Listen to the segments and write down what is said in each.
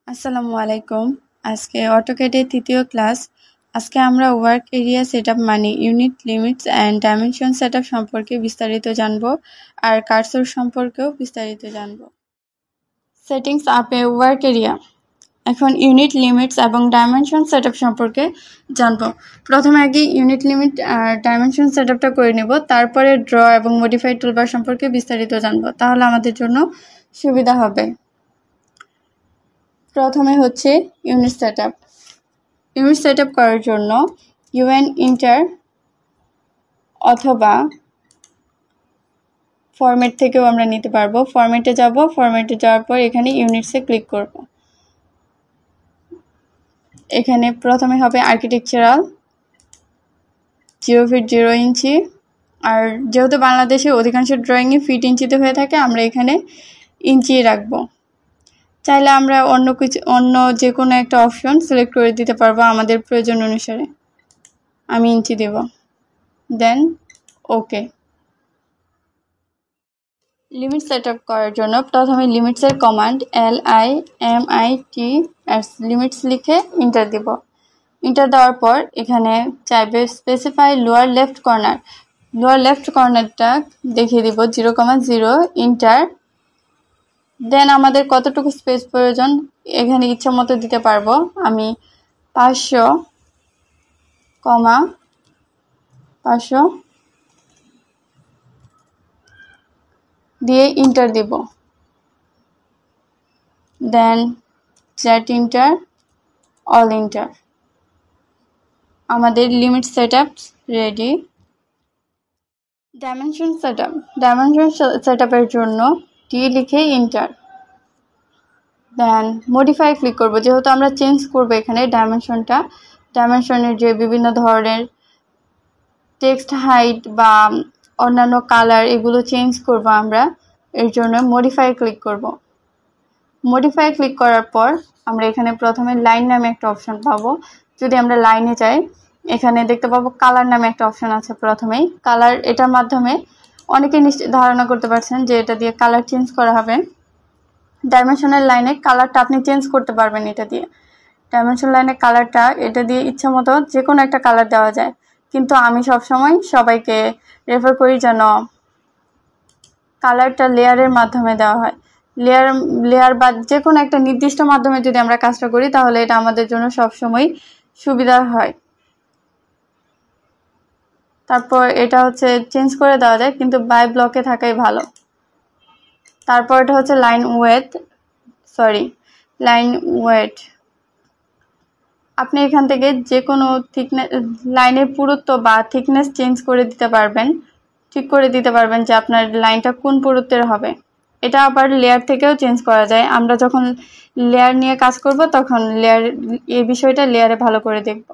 আসসালামু আলাইকুম। আজকে অটোক্যাডের তৃতীয় ক্লাস। আজকে আমরা ওয়ার্ক এরিয়া সেটআপ মানে unit limits and dimension setup সম্পর্কে বিস্তারিত জানব আর কার্সর সম্পর্কেও বিস্তারিত জানব। সেটিংস আপে ওয়ার্ক এরিয়া। এখন ইউনিট লিমিটস এবং ডাইমেনশন সেটআপ সম্পর্কে জানব। প্রথমে আগে ইউনিট লিমিট আর ডাইমেনশন সেটআপটা করে নেব, তারপরে ড্র এবং মডিফাই টুলবার সম্পর্কে বিস্তারিত জানব, তাহলে আমাদের জন্য সুবিধা হবে। প্রথমে হচ্ছে ইউনিট সেটআপ। ইউনিট সেটআপ করার জন্য ইউএন ইন্টার অথবা ফরম্যাট থেকেও আমরা নিতে পারবো। ফরম্যাটে যাব, ফরম্যাটে যাওয়ার পর এখানে ইউনিটসে ক্লিক করব। এখানে প্রথমে হবে আর্কিটেকচারাল 0 ফিট 0 ইঞ্চি, আর যেহেতু বাংলাদেশে অধিকাংশ ড্রয়িংয়ে ফিট ইঞ্চিতে হয়ে থাকে, আমরা এখানে ইঞ্চি রাখবো। চাইলে আমরা অন্য যে কোনো একটা অপশন সিলেক্ট করে দিতে পারবো আমাদের প্রয়োজন অনুসারে। আমি ইঞ্চি দেব, then okay. Limit set up করার জন্য প্রথমে লিমিটসের কমান্ড LIMITS লিমিটস লিখে ইন্টার দিব। ইন্টার দেওয়ার পর এখানে চাইবে specify lower left corner. Lower left কর্নারটা দেখিয়ে দিব 0,0 ইন্টার। দেন আমাদের কতটুকু স্পেস প্রয়োজন এখানে ইচ্ছা মতো দিতে পারবো। আমি 500,500 দিয়ে ইন্টার দিব। Then Z enter, all enter. আমাদের limit setup ready. Dimension setup. Dimension সেটআপের জন্য টি লিখে ইন্টার, দেন মডিফাই ক্লিক করব। যেহেতু আমরা চেঞ্জ করব এখানে ডাইমেনশনটা, ডাইমেনশনের যে বিভিন্ন ধরনের টেক্সট হাইট বা অন্যান্য কালার এগুলো চেঞ্জ করব আমরা, এর জন্য মডিফাই ক্লিক করব। মডিফাই ক্লিক করার পর আমরা এখানে প্রথমে লাইন নামে একটা অপশন পাবো। যদি আমরা লাইনে যাই, এখানে দেখতে পাবো কালার নামে একটা অপশন আছে। প্রথমেই কালার, এটার মাধ্যমে অনেকে নিশ্চয় ধারণা করতে পারছেন যে এটা দিয়ে কালার চেঞ্জ করা হবে। ডাইমেনশনের লাইনে কালারটা আপনি চেঞ্জ করতে পারবেন এটা দিয়ে। ডাইমেনশন লাইনের কালারটা এটা দিয়ে ইচ্ছা মতো যে কোনো একটা কালার দেওয়া যায়, কিন্তু আমি সবসময় সবাইকে রেফার করি যেন কালারটা লেয়ারের মাধ্যমে দেওয়া হয়। লেয়ার বা যে কোনো একটা নির্দিষ্ট মাধ্যমে যদি আমরা কাজটা করি, তাহলে এটা আমাদের জন্য সবসময় সুবিধা হয়। তারপর এটা হচ্ছে চেঞ্জ করে দেওয়া যায়, কিন্তু বাই ব্লকে থাকাই ভালো। তারপর এটা হচ্ছে লাইন ওয়েট। আপনি এখান থেকে যে কোনো থিকনেস, লাইনের পুরুত্ব বা থিকনেস চেঞ্জ করে দিতে পারবেন, ঠিক করে দিতে পারবেন যে আপনার লাইনটা কোন পুরুত্বের হবে। এটা আবার লেয়ার থেকেও চেঞ্জ করা যায়। আমরা যখন লেয়ার নিয়ে কাজ করব তখন এই বিষয়টা লেয়ারে ভালো করে দেখব।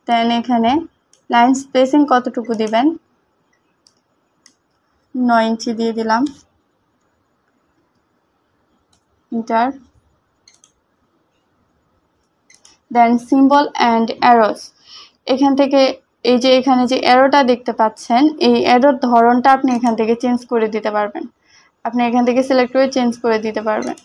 দেন এখানে লাইন স্পেসিং কতটুকু দিবেন, 9 ইঞ্চি দিয়ে দিলাম, enter. Then symbol and arrows. এখান থেকে এই যে এখানে যে অ্যারোটা দেখতে পাচ্ছেন, এই অ্যারোর ধরনটা আপনি এখান থেকে চেঞ্জ করে দিতে পারবেন। আপনি এখান থেকে সিলেক্ট করে চেঞ্জ করে দিতে পারবেন।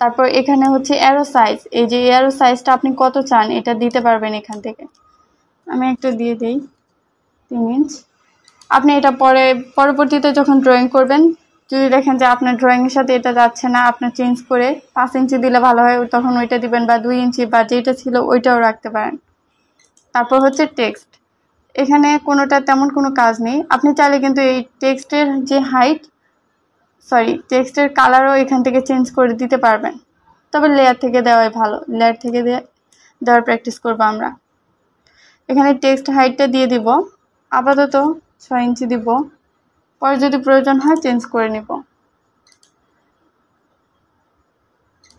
তারপর এখানে হচ্ছে অ্যারো সাইজ। এই যে অ্যারো সাইজটা আপনি কত চান এটা দিতে পারবেন এখান থেকে। আমি একটা দিয়ে দিই 3 ইঞ্চ। আপনি এটা পরবর্তীতে যখন ড্রয়িং করবেন, যদি দেখেন যে আপনার ড্রয়িংয়ের সাথে এটা যাচ্ছে না, আপনার চেঞ্জ করে 5 ইঞ্চি দিলে ভালো হয়, তখন ওইটা দিবেন, বা 2 ইঞ্চি বা যেটা ছিল ওইটাও রাখতে পারেন। তারপর হচ্ছে টেক্সট। এখানে কোনোটা তেমন কোনো কাজ নেই। আপনি চাইলে কিন্তু এই টেক্সটের যে টেক্সটের কালারও এখান থেকে চেঞ্জ করে দিতে পারবেন, তবে লেয়ার থেকে দেওয়াই ভালো। লেয়ার থেকে দেওয়ার প্র্যাকটিস করবো আমরা। এখানে টেক্সট হাইটটা দিয়ে দিব, আপাতত 6 ইঞ্চি দিব, পরে যদি প্রয়োজন হয় চেঞ্জ করে নিব।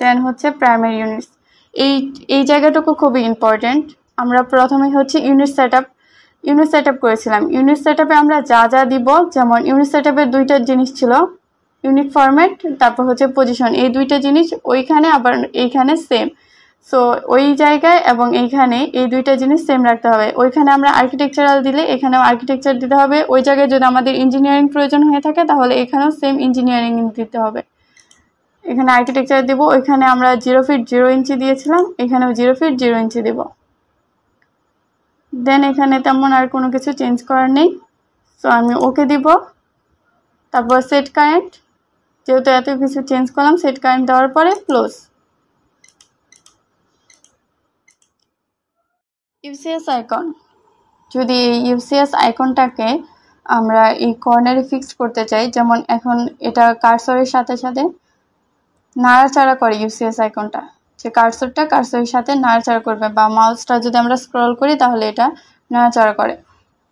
দেন হচ্ছে প্রাইমারি ইউনিটস। এই জায়গাটুকু খুবই ইম্পর্টেন্ট। আমরা প্রথমে হচ্ছে ইউনিট সেট আপ করেছিলাম। ইউনিট সেট আপে আমরা যা দিব, যেমন ইউনিট সেট আপের 2টা জিনিস ছিল, ইউনিট ফরম্যাট, তারপর হচ্ছে পজিশন। এই 2টা জিনিস ওইখানে আবার এইখানে সেম। সো ওই জায়গায় এবং এইখানে এই দুইটা জিনিস সেম রাখতে হবে। ওইখানে আমরা আর্কিটেকচারাল দিলে এখানেও আর্কিটেকচার দিতে হবে। ওই জায়গায় যদি আমাদের ইঞ্জিনিয়ারিং প্রয়োজন হয়ে থাকে তাহলে এখানেও সেম ইঞ্জিনিয়ারিং দিতে হবে। এখানে আর্কিটেকচার দেব, ওইখানে আমরা 0 ফিট 0 ইঞ্চি দিয়েছিলাম, এখানেও 0 ফিট 0 ইঞ্চি দেব। দেন এখানে তেমন আর কোনো কিছু চেঞ্জ করার নেই, সো আমি ওকে দিব। তারপর সেট কারেন্ট, যেহেতু এত কিছু চেঞ্জ করলাম, সেট কারেন্ট দেওয়ার পরে ক্লোজ। ইউসিএস আইকন, যদি এই ইউসিএস আইকনটাকে আমরা এই কর্নারে ফিক্স করতে চাই, যেমন এখন এটা কার্সরের সাথে সাথে নাড়াচাড়া করে ইউসিএস আইকনটা, যে কার্সরটা কার্সরের সাথে নাড়াচাড়া করবে, বা মাউসটা যদি আমরা স্ক্রল করি তাহলে এটা নাড়াচাড়া করে।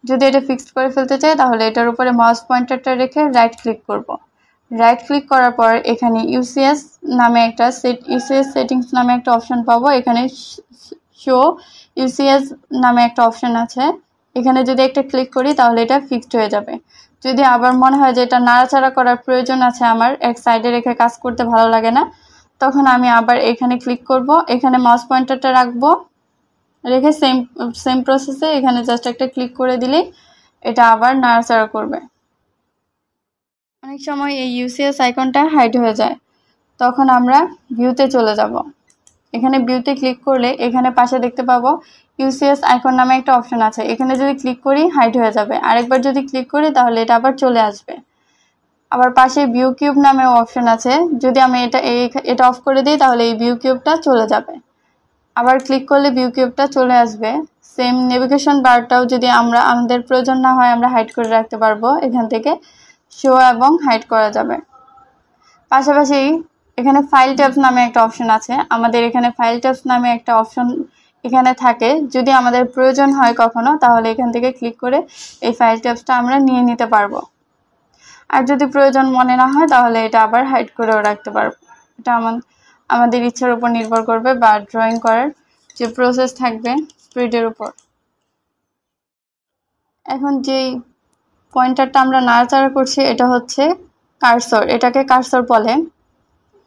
যদি এটা ফিক্সড করে ফেলতে চাই তাহলে এটার উপরে মাউস পয়েন্টারটা রেখে রাইট ক্লিক করব। রাইট ক্লিক করার পর এখানে ইউসিএস নামে একটা ইউসিএস সেটিংস নামে একটা অপশন পাবো। এখানে শো ইউসিএস নামে একটা অপশন আছে, এখানে যদি একটা ক্লিক করি তাহলে এটা ফিক্সড হয়ে যাবে। যদি আবার মনে হয় যে এটা নাড়াচাড়া করার প্রয়োজন আছে, আমার এক সাইডে রেখে কাজ করতে ভালো লাগে না, তখন আমি আবার এখানে ক্লিক করব, এখানে মাউস পয়েন্টারটা রাখবো, রেখে সেম প্রসেসে এখানে জাস্ট একটা ক্লিক করে দিলেই এটা আবার নাড়াচাড়া করবে। অনেক সময় এই ইউসিএস আইকনটা হাইড হয়ে যায়, তখন আমরা ভিউতে চলে যাব। এখানে ভিউতে ক্লিক করলে এখানে পাশে দেখতে পাবো ইউসিএস আইকন নামে একটা অপশন আছে, এখানে যদি ক্লিক করি হাইড হয়ে যাবে, আরেকবার যদি ক্লিক করি তাহলে এটা আবার চলে আসবে। আবার পাশে ভিউ কিউব নামে অপশন আছে, যদি আমি এটা অফ করে দিই তাহলে এই ভিউ কিউবটা চলে যাবে। আবার ক্লিক করলে ভিউ কিউবটা চলে আসবে। সেম নেভিগেশন বারটাও যদি আমাদের প্রয়োজন না হয় আমরা হাইড করে রাখতে পারবো, এখান থেকে শো এবং হাইড করা যাবে। পাশাপাশি এখানে ফাইল ট্যাবস নামে একটা অপশন আছে, আমাদের এখানে ফাইল ট্যাবস নামে একটা অপশন এখানে থাকে, যদি আমাদের প্রয়োজন হয় কখনো তাহলে এখান থেকে ক্লিক করে এই ফাইল ট্যাবসটা আমরা নিয়ে নিতে পারবো। আর যদি প্রয়োজন মনে না হয় তাহলে এটা আবার হাইড করেও রাখতে পারবো। এটা আমাদের ইচ্ছার উপর নির্ভর করবে, বা ড্রয়িং করার যে প্রসেস থাকবে স্পিডের উপর। এখন যেই পয়েন্টারটা আমরা নাড়াচাড়া করছি এটা হচ্ছে কার্সর, এটাকে কার্সর বলে।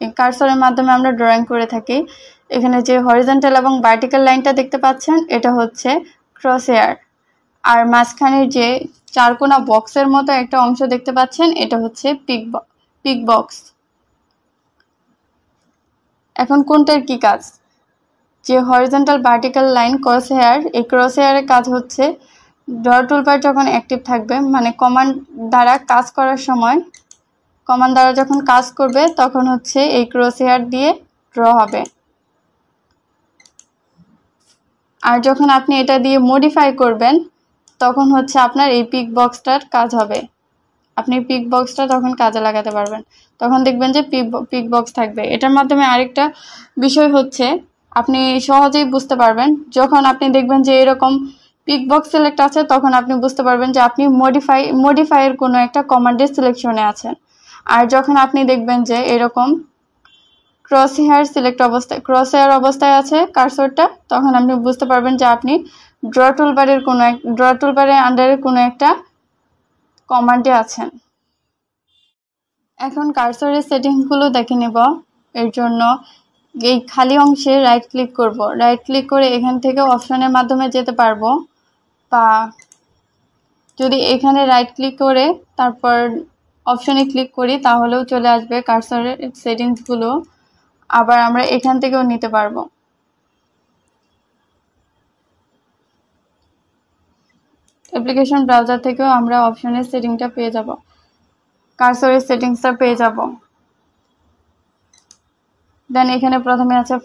এই কার্সরের মাধ্যমে আমরা ড্রয়িং করে থাকি। এখানে যে হরিজন্টাল এবং ভার্টিক্যাল লাইনটা দেখতে পাচ্ছেন এটা হচ্ছে ক্রসহেয়ার, আর মাঝখানের যে চারকোনা বক্সের মতো একটা অংশ দেখতে পাচ্ছেন এটা হচ্ছে পিক বক্স। এখন কোনটার কি কাজ? যে হরিজন্টাল ভার্টিক্যাল লাইন ক্রসহেয়ার, এই ক্রসহেয়ারের কাজ হচ্ছে ড্র টুলবার যখন অ্যাক্টিভ থাকবে, মানে কমান্ড দ্বারা কাজ করার সময়, কমান্ড দ্বারা যখন কাজ করবে তখন হচ্ছে এই ক্রসহেয়ার দিয়ে ড্র হবে। আর যখন আপনি এটা দিয়ে মডিফাই করবেন তখন হচ্ছে আপনার এই পিক বক্সটার কাজ হবে। আপনি পিক বক্সটা তখন কাজে লাগাতে পারবেন, তখন দেখবেন যে পিক বক্স থাকবে। এটার মাধ্যমে আরেকটা বিষয় হচ্ছে আপনি সহজেই বুঝতে পারবেন, যখন আপনি দেখবেন যে এরকম পিক বক্স সিলেক্ট আছে তখন আপনি বুঝতে পারবেন যে আপনি মডিফাইয়ের কোনো একটা কমান্ডের সিলেকশনে আছেন। আর যখন আপনি দেখবেন যে এরকম ক্রসহেয়ার অবস্থায় আছে কার্সরটা, তখন আপনি বুঝতে পারবেন যে আপনি ড্র টুলবারের আন্ডারে কোনো একটা কমান্ডে আছেন। এখন কার্সরের সেটিংসগুলো দেখে নেব। এর জন্য এই খালি অংশে রাইট ক্লিক করব, রাইট ক্লিক করে এখান থেকে অপশনের মাধ্যমে যেতে পারবো, বা যদি এখানে রাইট ক্লিক করে তারপর অপশনে ক্লিক করি তাহলেও চলে আসবে কার্সরের সেটিংসগুলো। আবার আমরা এখান থেকেও নিতে পারবো। অ্যাপ্লিকেশন ব্রাউজার থেকেও আমরা অপশনের সেটিংটা পেয়ে যাব, কার্সরের সেটিংসটা পেয়ে যাব। দেন এখানে প্রথমে আছে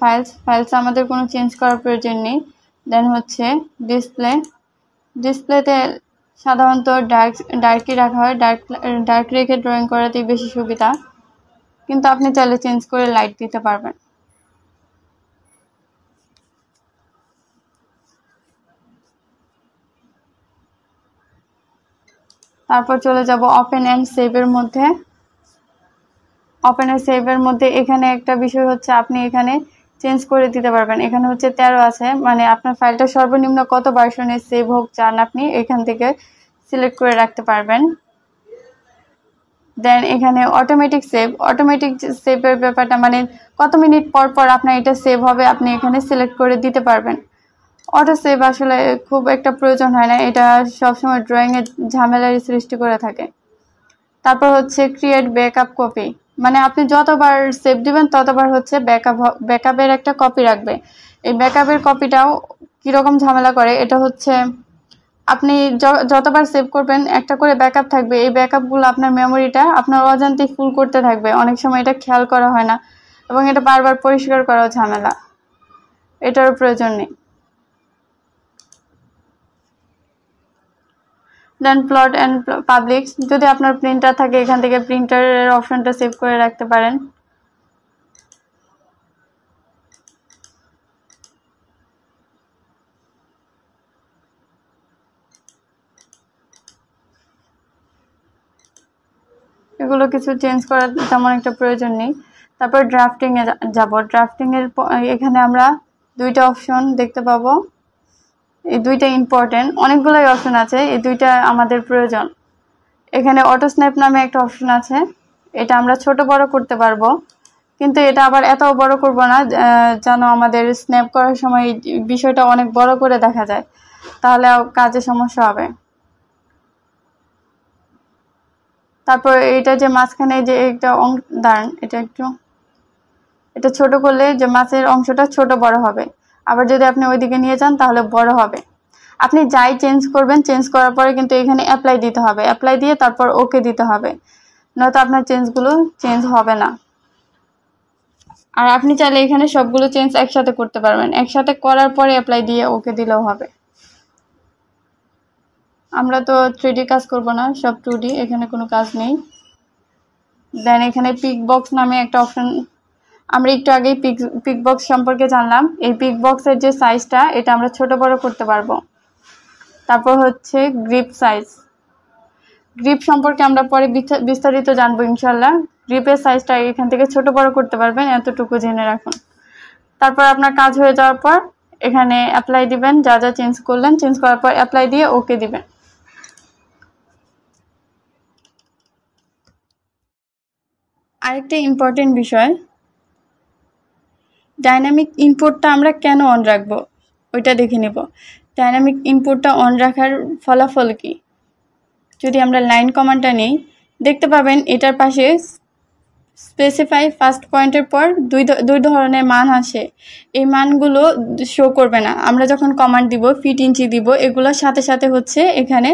ফাইলস আমাদের কোনো চেঞ্জ করার প্রয়োজন নেই। দেন হচ্ছে ডিসপ্লেতে সাধারণত ডার্কই রাখা হয়, ডার্ক রেখে ড্রয়িং করাতেই বেশি সুবিধা, কিন্তু আপনি চাইলে চেঞ্জ করে লাইট দিতে পারবেন। তারপর চলে যাব ওপেন অ্যান্ড সেভের মধ্যে। ওপেন অ্যান্ড সেভের মধ্যে এখানে একটা বিষয় হচ্ছে আপনি এখানে চেঞ্জ করে দিতে পারবেন। এখানে হচ্ছে 13 আছে, মানে আপনার ফাইলটা সর্বনিম্ন কত ভার্সনে সেভ হোক চান আপনি এখান থেকে সিলেক্ট করে রাখতে পারবেন। দেন এখানে অটোমেটিক সেভের ব্যাপারটা মানে কত মিনিট পর পর আপনার এটা সেভ হবে আপনি এখানে সিলেক্ট করে দিতে পারবেন। অটো সেভ আসলে খুব একটা প্রয়োজন হয় না, এটা সবসময় ড্রয়িংয়ের ঝামেলার সৃষ্টি করে থাকে। তারপর হচ্ছে ক্রিয়েট ব্যাকআপ কপি, মানে আপনি যতবার সেভ দিবেন ততবার হচ্ছে ব্যাকআপের একটা কপি রাখবে। এই ব্যাকআপের কপিটাও কীরকম ঝামেলা করে, এটা হচ্ছে আপনি যতবার সেভ করবেন একটা করে ব্যাকআপ থাকবে, এই ব্যাকআপগুলো আপনার মেমোরিটা আপনার অজান্তেই ফুল করতে থাকবে, অনেক সময় এটা খেয়াল করা হয় না এবং এটা বারবার পরিষ্কার করা ঝামেলা, এটারও প্রয়োজন নেই। দেন প্লট অ্যান্ড পাবলিক, যদি আপনার প্রিন্টার থাকে এখান থেকে প্রিন্টারের অপশনটা সেভ করে রাখতে পারেন। এগুলো কিছু চেঞ্জ করার তেমন একটা প্রয়োজন নেই। তারপর ড্রাফটিংয়ে যাব। ড্রাফটিংয়ের এখানে আমরা দুইটা অপশন দেখতে পাবো, এই দুইটা ইম্পর্টেন্ট, অনেকগুলোই অপশন আছে, এই দুইটা আমাদের প্রয়োজন। এখানে অটো স্ন্যাপ নামে একটা অপশন আছে, এটা আমরা ছোট বড় করতে পারবো, কিন্তু এটা আবার এত বড় করব না যেন আমাদের স্ন্যাপ করার সময় বিষয়টা অনেক বড় করে দেখা যায়, তাহলে কাজে সমস্যা হবে। তারপর এটা যে মাঝখানে যে একটা দাঁড়ান, এটা ছোট করলে যে মাছের অংশটা ছোট বড় হবে, আবার যদি আপনি ওইদিকে নিয়ে যান তাহলে বড় হবে। আপনি যাই চেঞ্জ করবেন, চেঞ্জ করার পরে কিন্তু এখানে অ্যাপ্লাই দিতে হবে, অ্যাপ্লাই দিয়ে তারপর ওকে দিতে হবে, নয়তো আপনার চেঞ্জগুলো চেঞ্জ হবে না। আর আপনি চাইলে এখানে সবগুলো চেঞ্জ একসাথে করতে পারবেন, একসাথে করার পরে অ্যাপ্লাই দিয়ে ওকে দিলেও হবে। আমরা তো 3D কাজ করব না, সব 2D, এখানে কোনো কাজ নেই। দেন এখানে পিক বক্স নামে একটা অপশন, আমরা একটু আগেই পিক বক্স সম্পর্কে জানলাম। এই পিক বক্সের যে সাইজটা এটা আমরা ছোট বড় করতে পারবো। তারপর হচ্ছে গ্রিপ সাইজ, গ্রিপ সম্পর্কে আমরা পরে বিস্তারিত জানবো ইনশাল্লাহ। গ্রিপের সাইজটা এখান থেকে ছোট বড় করতে পারবেন, এতটুকু জেনে রাখুন। তারপর আপনার কাজ হয়ে যাওয়ার পর এখানে অ্যাপ্লাই দিবেন, যা যা চেঞ্জ করলেন, চেঞ্জ করার পর অ্যাপ্লাই দিয়ে ওকে দিবেন। আরেকটা ইম্পর্টেন্ট বিষয়, ডাইনামিক ইনপুটটা আমরা কেন অন রাখবো ওইটা দেখে নেব। ডাইনামিক ইনপুটটা অন রাখার ফলাফল কি, যদি আমরা লাইন কমান্ডটা নিই দেখতে পাবেন এটার পাশে স্পেসিফাই ফার্স্ট পয়েন্টের পর দুই ধরনের মান আসে, এই মানগুলো শো করবে না। আমরা যখন কমান্ড দিব, ফিট ইঞ্চি দিব, এগুলোর সাথে সাথে হচ্ছে এখানে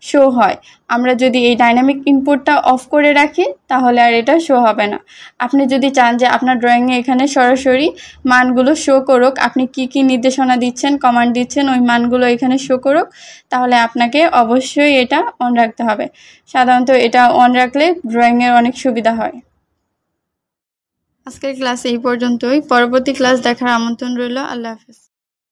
শো হয়। আমরা যদি এই ডাইনামিক ইনপুটটা অফ করে রাখি তাহলে আর এটা শো হবে না। আপনি যদি চান যে আপনার ড্রয়িংয়ে এখানে সরাসরি মানগুলো শো করুক, আপনি কি কি নির্দেশনা দিচ্ছেন, কমান্ড দিচ্ছেন, ওই মানগুলো এখানে শো করুক, তাহলে আপনাকে অবশ্যই এটা অন রাখতে হবে। সাধারণত এটা অন রাখলে ড্রয়িংয়ের অনেক সুবিধা হয়। আজকের ক্লাস এই পর্যন্তই, পরবর্তী ক্লাস দেখার আমন্ত্রণ রইল। আল্লাহ হাফেজ।